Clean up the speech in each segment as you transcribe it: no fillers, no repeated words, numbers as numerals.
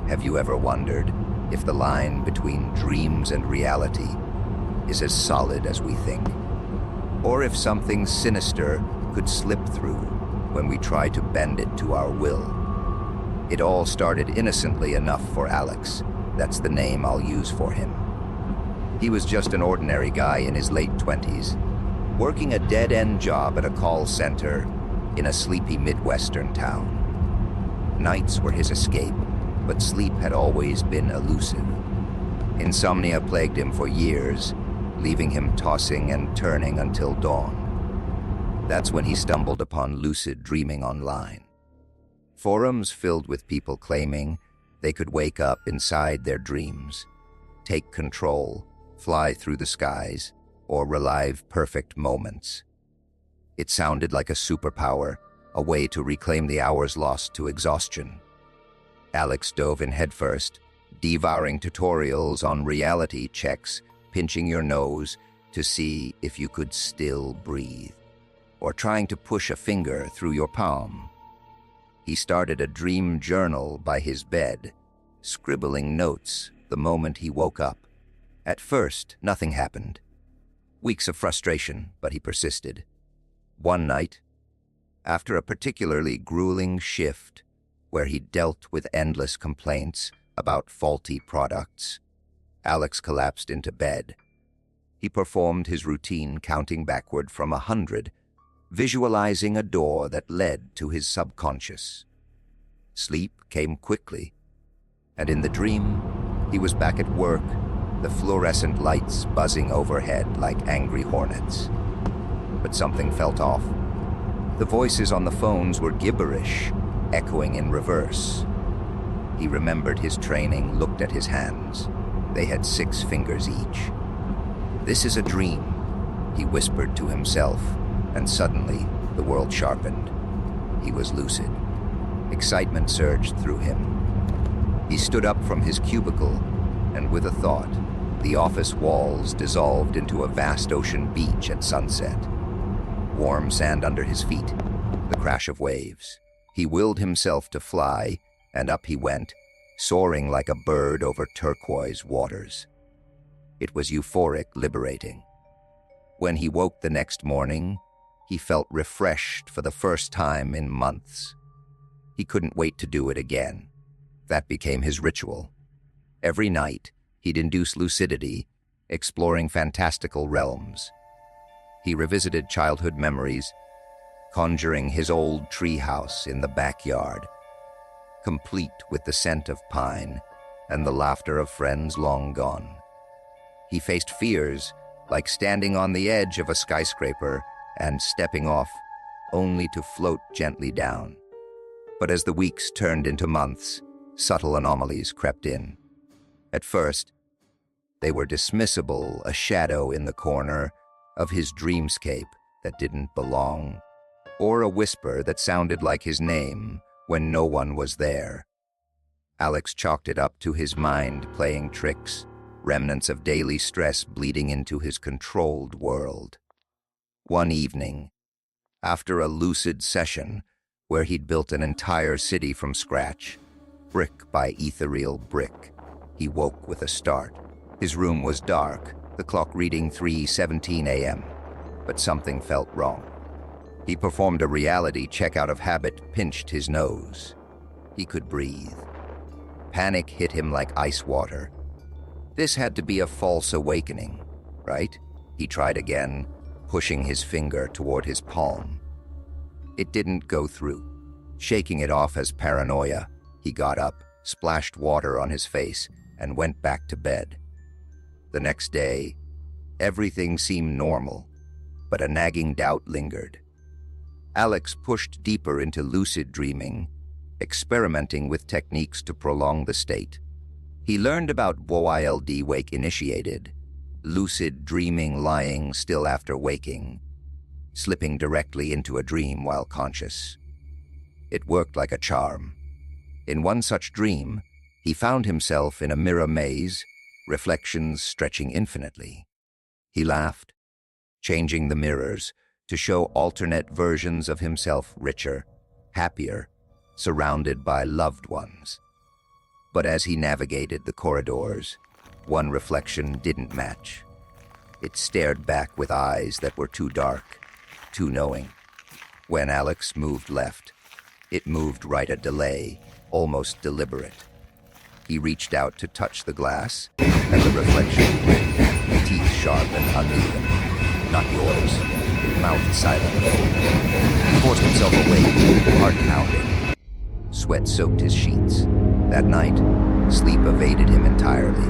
Have you ever wondered if the line between dreams and reality is as solid as we think? Or if something sinister could slip through when we try to bend it to our will? It all started innocently enough for Alex. That's the name I'll use for him. He was just an ordinary guy in his late 20s, working a dead-end job at a call center in a sleepy Midwestern town. Nights were his escape, but sleep had always been elusive. Insomnia plagued him for years, leaving him tossing and turning until dawn. That's when he stumbled upon lucid dreaming online. Forums filled with people claiming they could wake up inside their dreams, take control, fly through the skies, or relive perfect moments. It sounded like a superpower, a way to reclaim the hours lost to exhaustion. Alex dove in headfirst, devouring tutorials on reality checks, pinching your nose to see if you could still breathe, or trying to push a finger through your palm. He started a dream journal by his bed, scribbling notes the moment he woke up. At first, nothing happened. Weeks of frustration, but he persisted. One night, after a particularly grueling shift where he dealt with endless complaints about faulty products, Alex collapsed into bed. He performed his routine, counting backward from 100, visualizing a door that led to his subconscious. Sleep came quickly, and in the dream, he was back at work, the fluorescent lights buzzing overhead like angry hornets. But something felt off. The voices on the phones were gibberish, echoing in reverse. He remembered his training, looked at his hands. They had 6 fingers each. "This is a dream," he whispered to himself, and suddenly the world sharpened. He was lucid. Excitement surged through him. He stood up from his cubicle, and with a thought, the office walls dissolved into a vast ocean beach at sunset. Warm sand under his feet, the crash of waves. He willed himself to fly, and up he went, soaring like a bird over turquoise waters. It was euphoric, liberating. When he woke the next morning, he felt refreshed for the first time in months. He couldn't wait to do it again. That became his ritual. Every night, he'd induce lucidity, exploring fantastical realms. He revisited childhood memories, conjuring his old treehouse in the backyard, complete with the scent of pine and the laughter of friends long gone. He faced fears, like standing on the edge of a skyscraper and stepping off, only to float gently down. But as the weeks turned into months, subtle anomalies crept in. At first, they were dismissible, a shadow in the corner of his dreamscape that didn't belong, or a whisper that sounded like his name when no one was there. Alex chalked it up to his mind playing tricks, remnants of daily stress bleeding into his controlled world. One evening, after a lucid session where he'd built an entire city from scratch, brick by ethereal brick, he woke with a start. His room was dark, the clock reading 3:17 a.m., but something felt wrong. He performed a reality check out of habit, pinched his nose. He could breathe. Panic hit him like ice water. This had to be a false awakening, right? He tried again, pushing his finger toward his palm. It didn't go through. Shaking it off as paranoia, he got up, splashed water on his face, and went back to bed. The next day, everything seemed normal, but a nagging doubt lingered. Alex pushed deeper into lucid dreaming, experimenting with techniques to prolong the state. He learned about WILD wake initiated, lucid dreaming, lying still after waking, slipping directly into a dream while conscious. It worked like a charm. In one such dream, he found himself in a mirror maze, reflections stretching infinitely. He laughed, changing the mirrors to show alternate versions of himself, richer, happier, surrounded by loved ones. But as he navigated the corridors, one reflection didn't match. It stared back with eyes that were too dark, too knowing. When Alex moved left, it moved right a delay, almost deliberate. He reached out to touch the glass, and the reflection grinned, teeth sharp and uneven. Not yours. Mouth silent. He forced himself awake, heart pounding. Sweat soaked his sheets. That night, sleep evaded him entirely.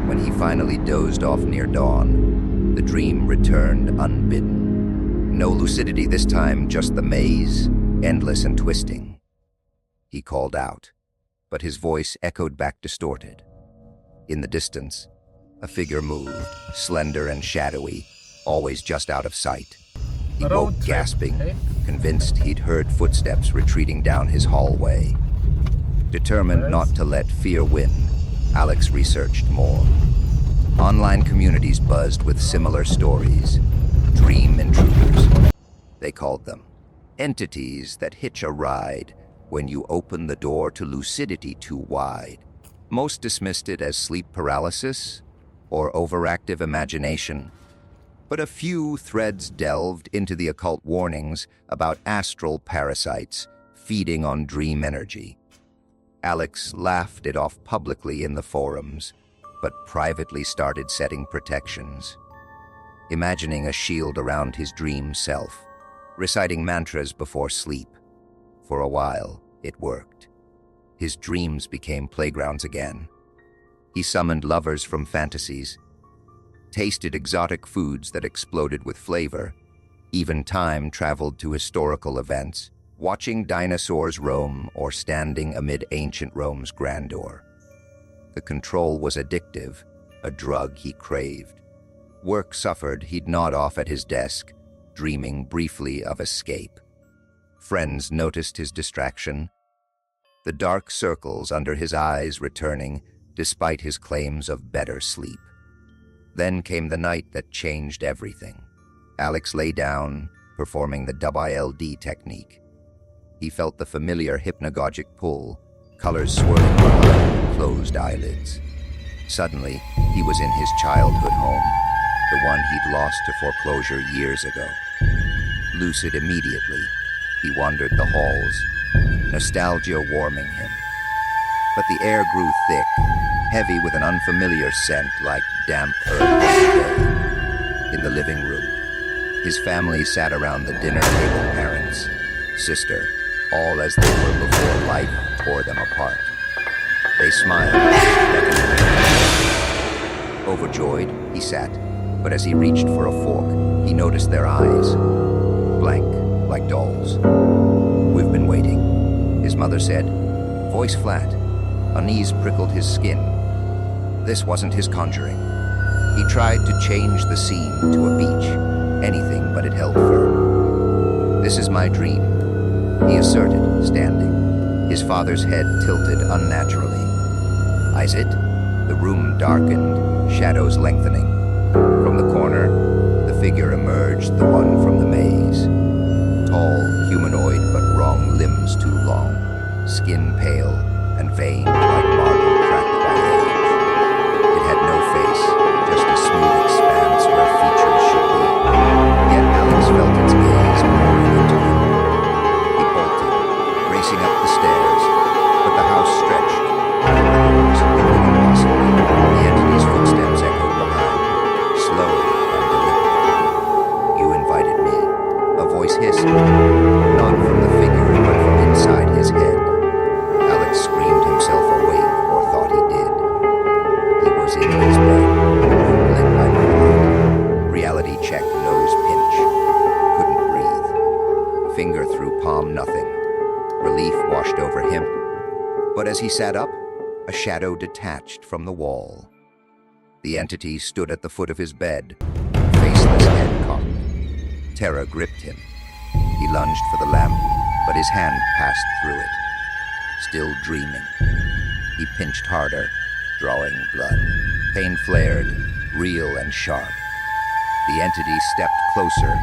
When he finally dozed off near dawn, the dream returned unbidden. No lucidity this time, just the maze, endless and twisting. He called out, but his voice echoed back distorted. In the distance, a figure moved, slender and shadowy, always just out of sight. He woke gasping, convinced he'd heard footsteps retreating down his hallway. Determined not to let fear win, Alex researched more. Online communities buzzed with similar stories. Dream intruders, they called them. Entities that hitch a ride when you open the door to lucidity too wide. Most dismissed it as sleep paralysis or overactive imagination. But a few threads delved into the occult warnings about astral parasites feeding on dream energy. Alex laughed it off publicly in the forums, but privately started setting protections. Imagining a shield around his dream self, reciting mantras before sleep. For a while, it worked. His dreams became playgrounds again. He summoned lovers from fantasies, tasted exotic foods that exploded with flavor, even time traveled to historical events, watching dinosaurs roam or standing amid ancient Rome's grandeur. The control was addictive, a drug he craved. Work suffered, he'd nod off at his desk, dreaming briefly of escape. Friends noticed his distraction, the dark circles under his eyes returning despite his claims of better sleep. Then came the night that changed everything. Alex lay down, performing the WILD technique. He felt the familiar hypnagogic pull, colors swirling behind closed eyelids. Suddenly, he was in his childhood home, the one he'd lost to foreclosure years ago. Lucid immediately, he wandered the halls, nostalgia warming him. But the air grew thick, heavy with an unfamiliar scent like damp earth. In the living room, his family sat around the dinner table, parents, sister, all as they were before life tore them apart. They smiled, beckoning. Overjoyed, he sat, but as he reached for a fork, he noticed their eyes, blank, like dolls. "We've been waiting," his mother said, voice flat. Unease prickled his skin. This wasn't his conjuring. He tried to change the scene to a beach, anything but it held firm. "This is my dream," he asserted, standing, his father's head tilted unnaturally. "Is it?" The room darkened, shadows lengthening. From the corner, the figure emerged, the one from the maze. Tall, humanoid, but wrong limbs too long, skin pale and veined like marble cracked by age. It had no face, just a smooth expanse where features should be. Yet Alex felt its gaze pouring into him. He bolted, racing up the stairs, but the house stretched. The entity's footsteps echoed behind, slow and deliberate. "You invited me," a voice hissed, not from the figure, but from inside his head. Alex screamed himself awake, or thought he did. He was in his bed, lit by moonlight. Reality check, nose pinch. Couldn't breathe. Finger through palm, nothing. Relief washed over him. But as he sat up, a shadow detached from the wall. The entity stood at the foot of his bed, faceless head cocked. Terror gripped him. He lunged for the lamp, but his hand passed through it. Still dreaming. He pinched harder, drawing blood. Pain flared, real and sharp. The entity stepped closer,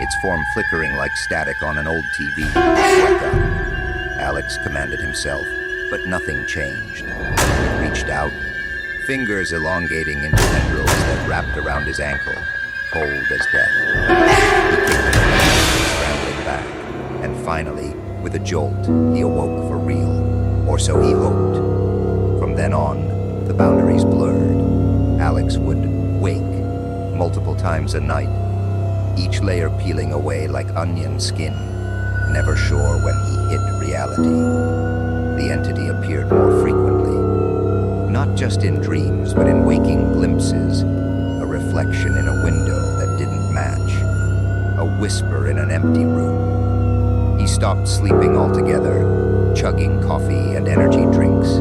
its form flickering like static on an old TV. "Wake up," Alex commanded himself, But nothing changed. He reached out, fingers elongating into tendrils that wrapped around his ankle, cold as death. He kicked it, scrambling back, and finally, with a jolt, he awoke for real, or so he hoped. From then on, the boundaries blurred. Alex would wake multiple times a night, each layer peeling away like onion skin, never sure when he hit reality. The entity appeared more frequently, not just in dreams, but in waking glimpses, a reflection in a window that didn't match, a whisper in an empty room. He stopped sleeping altogether, chugging coffee and energy drinks,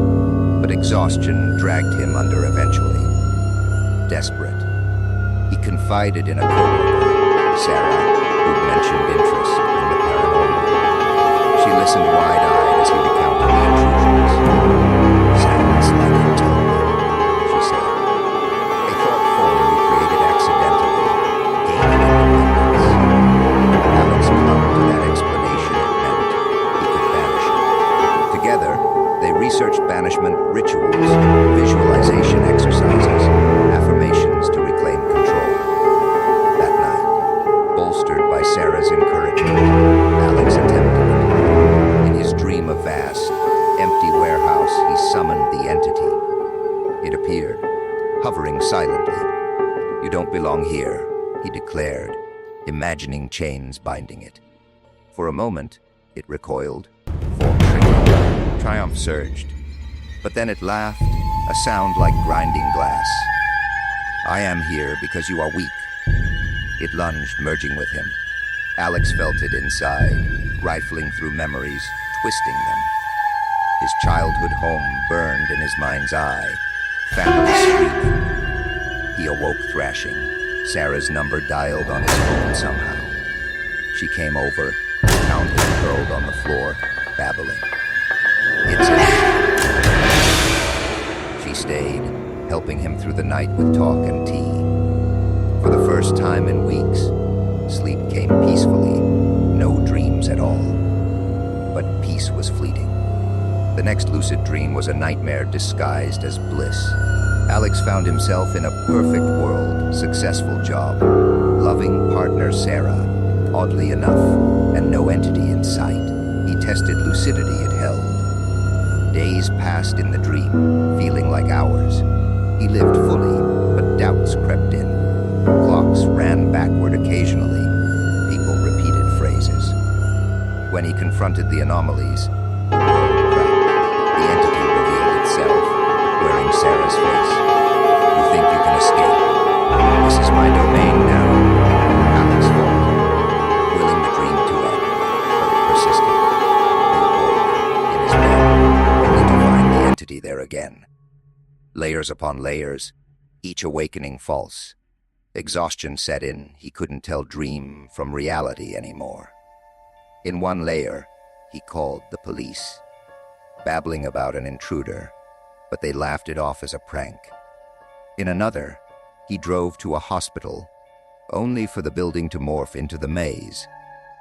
but exhaustion dragged him under eventually. Desperate, he confided in a coworker, Sarah, who'd mentioned interest in the paranormal. She listened wide-eyed as he recounted the intrusions. "Sounds like intruder," she said. "A thought form we created accidentally, gaining independence." Alex clung to that explanation. It meant he could banish it. Together, they researched banishment rituals, visualization exercises, affirmations to reclaim control. That night, bolstered by Sarah's encouragement, Alex attempted it. In his dream of vast, empty warehouse, he summoned the entity. It appeared, hovering silently. "You don't belong here," he declared, imagining chains binding it. For a moment, it recoiled, form shrinking. Triumph surged. But then it laughed, a sound like grinding glass. "I am here because you are weak." It lunged, merging with him. Alex felt it inside, rifling through memories, twisting them. His childhood home burned in his mind's eye, family screaming. He awoke thrashing, Sarah's number dialed on his phone somehow. She came over, found him curled on the floor, babbling. "It's it." She stayed, helping him through the night with talk and tea. For the first time in weeks, sleep came peacefully, no dreams at all. But peace was fleeting. The next lucid dream was a nightmare disguised as bliss. Alex found himself in a perfect world, successful job, loving partner Sarah, oddly enough, and no entity in sight. He tested lucidity it held. Days passed in the dream, feeling like hours. He lived fully, but doubts crept in. Clocks ran backward occasionally. People repeated phrases. When he confronted the anomalies, the world cracked. The entity revealed itself, wearing Sarah's face. "You think you can escape? This is my domain now." Alex faltered, willing the dream to end, but it persisted. He woke in his bed, only to find the entity there again. Layers upon layers, each awakening false. Exhaustion set in, he couldn't tell dream from reality anymore. In one layer, he called the police, babbling about an intruder, but they laughed it off as a prank. In another, he drove to a hospital, only for the building to morph into the maze.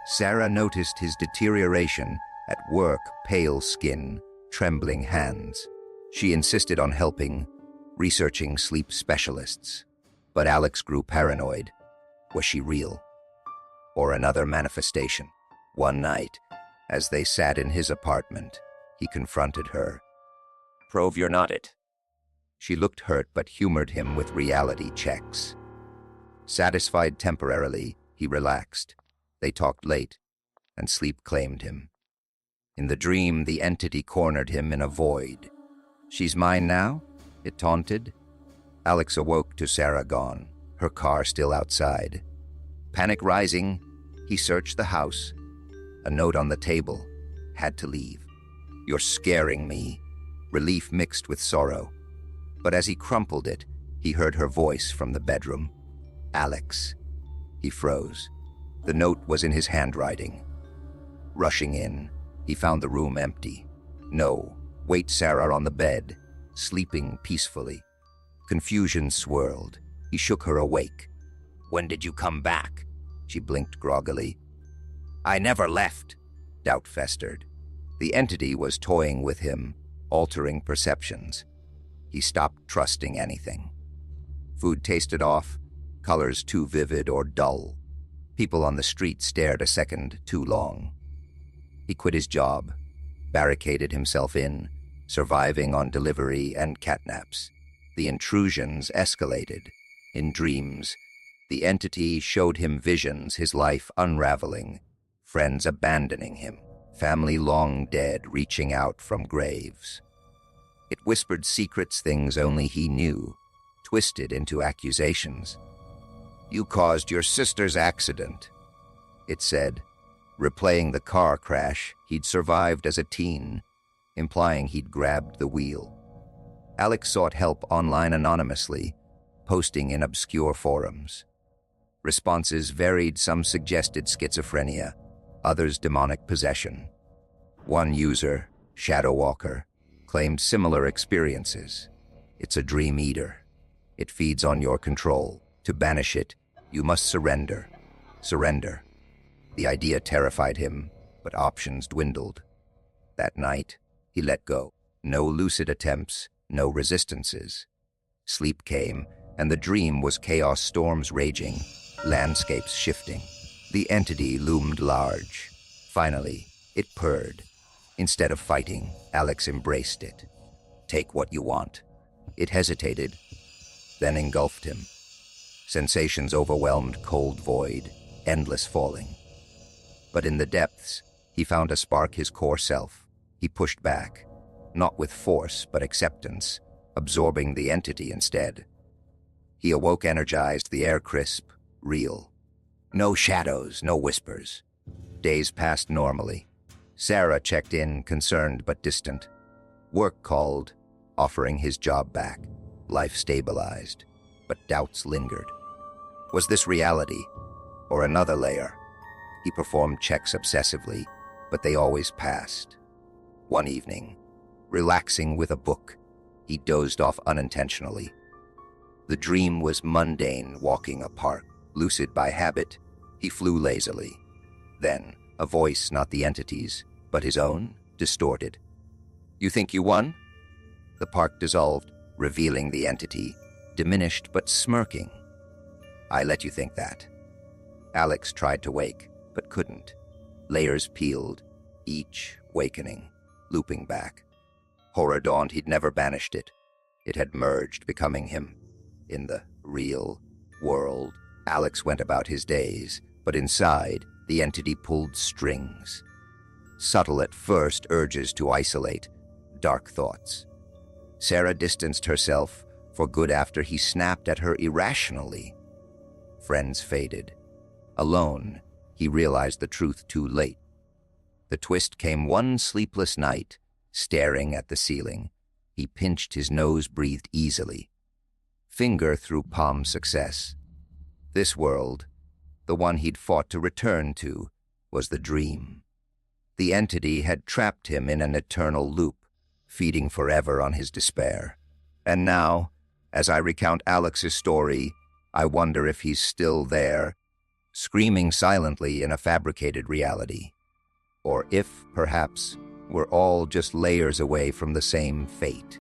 Sarah noticed his deterioration at work, pale skin, trembling hands. She insisted on helping, researching sleep specialists. But Alex grew paranoid. Was she real? Or another manifestation? One night, as they sat in his apartment, he confronted her. "Prove you're not it." She looked hurt but humored him with reality checks. Satisfied temporarily, he relaxed. They talked late, and sleep claimed him. In the dream, the entity cornered him in a void. "She's mine now?" it taunted. Alex awoke to Sarah gone, her car still outside. Panic rising, he searched the house. A note on the table. Had to leave. "You're scaring me." Relief mixed with sorrow. But as he crumpled it, he heard her voice from the bedroom. "Alex." He froze. The note was in his handwriting. Rushing in, he found the room empty. No, wait Sarah on the bed, sleeping peacefully. Confusion swirled. He shook her awake. "When did you come back?" She blinked groggily. "I never left." Doubt festered. The entity was toying with him, altering perceptions. He stopped trusting anything. Food tasted off, colors too vivid or dull. People on the street stared a second too long. He quit his job, barricaded himself in, surviving on delivery and catnaps. The intrusions escalated. In dreams, the entity showed him visions, his life unraveling, friends abandoning him, family long dead reaching out from graves. It whispered secrets, things only he knew, twisted into accusations. "You caused your sister's accident," it said, replaying the car crash he'd survived as a teen, implying he'd grabbed the wheel. Alex sought help online anonymously, posting in obscure forums. Responses varied, some suggested schizophrenia, others demonic possession. One user, Shadow Walker, claimed similar experiences. "It's a dream eater. It feeds on your control. To banish it, you must surrender. Surrender." The idea terrified him, but options dwindled. That night, he let go. No lucid attempts, no resistances. Sleep came, and the dream was chaos, storms raging, landscapes shifting. The entity loomed large. Finally, it purred. Instead of fighting, Alex embraced it. "Take what you want." It hesitated, then engulfed him. Sensations overwhelmed, cold void, endless falling. But in the depths, he found a spark, his core self. He pushed back, not with force, but acceptance, absorbing the entity instead. He awoke energized, the air crisp, real. No shadows, no whispers. Days passed normally. Sarah checked in, concerned but distant. Work called, offering his job back. Life stabilized, but doubts lingered. Was this reality, or another layer? He performed checks obsessively, but they always passed. One evening, relaxing with a book, he dozed off unintentionally. The dream was mundane, walking a park. Lucid by habit, he flew lazily. Then, a voice, not the entity's, but his own, distorted. "You think you won?" The park dissolved, revealing the entity, diminished but smirking. "I let you think that." Alex tried to wake, but couldn't. Layers peeled, each wakening, looping back. Horror dawned, he'd never banished it. It had merged, becoming him. In the real world, Alex went about his days, but inside, the entity pulled strings. Subtle at first, urges to isolate, dark thoughts. Sarah distanced herself for good after he snapped at her irrationally. Friends faded. Alone, he realized the truth too late. The twist came one sleepless night, staring at the ceiling. He pinched his nose, breathed easily. Finger through palm, success. This world, the one he'd fought to return to, was the dream. The entity had trapped him in an eternal loop, feeding forever on his despair. And now, as I recount Alex's story, I wonder if he's still there, screaming silently in a fabricated reality. Or if, perhaps, we're all just layers away from the same fate.